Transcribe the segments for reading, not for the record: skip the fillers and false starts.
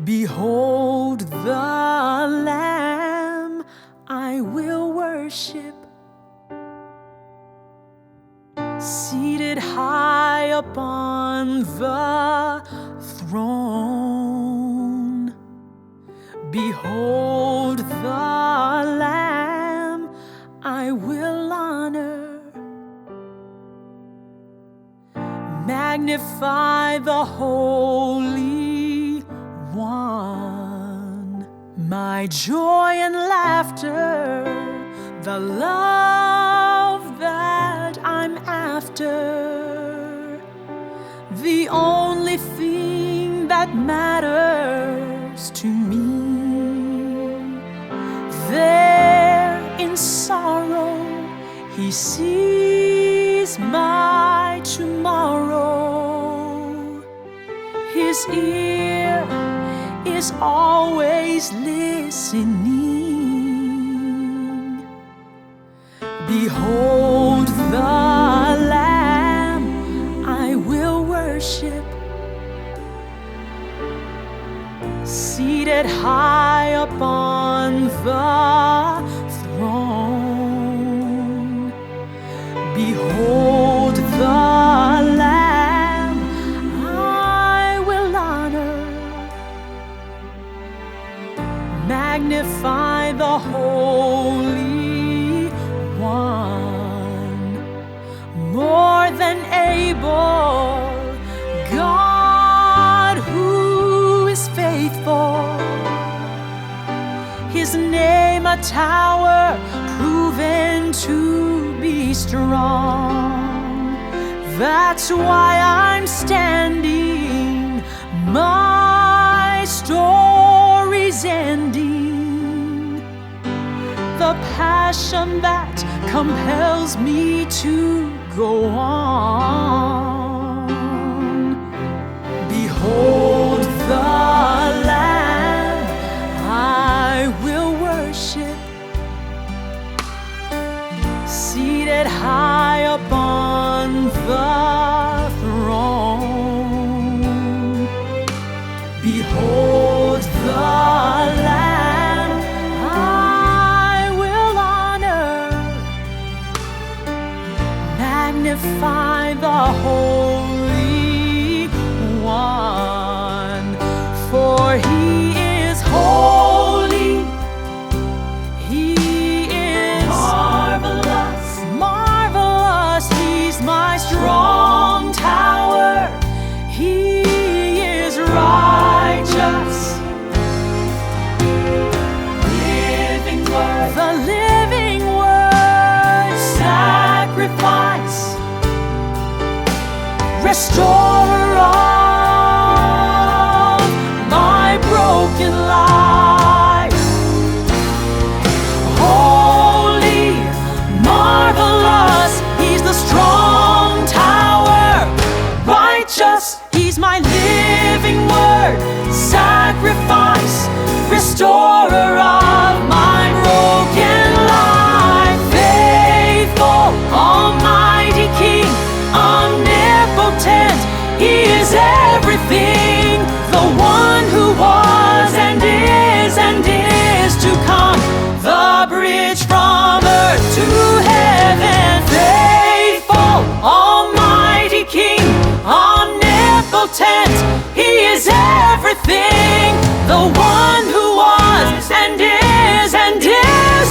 Behold the Lamb I will worship, seated high upon the throne. Behold the Lamb I will honor, magnify the Holy One. My joy and laughter, the love that I'm after, the only thing that matters to me. There in sorrow He sees my tomorrow. His ear is always listening. Behold the Lamb I will worship, seated high upon the throne. Behold the Lamb I will honor, magnify the Holy One. More than able, God who is faithful, His name a tower proven to be strong. That's why I'm standing, my story's ending. The passion that compels me to go on. Behold the Lamb I will worship, seated high upon the throne. Behold the Lamb I will honor, magnify the Holy One. For He is holy, He is marvelous, marvelous. He's my strong tower, He is righteous. Living Word, the living Word, sacrifice, restorer of my broken life. Holy, marvelous, He's the strong tower, righteous. He's my living Word, sacrifice, restorer of my broken life. Faithful, almighty King, omnipotent, He is everything. The one who was and is to come, the bridge from earth to heaven. Faithful, almighty King, omnipotent, He is everything. The one who was and is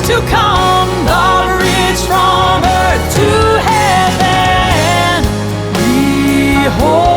to come, the bridge from earth to heaven. Behold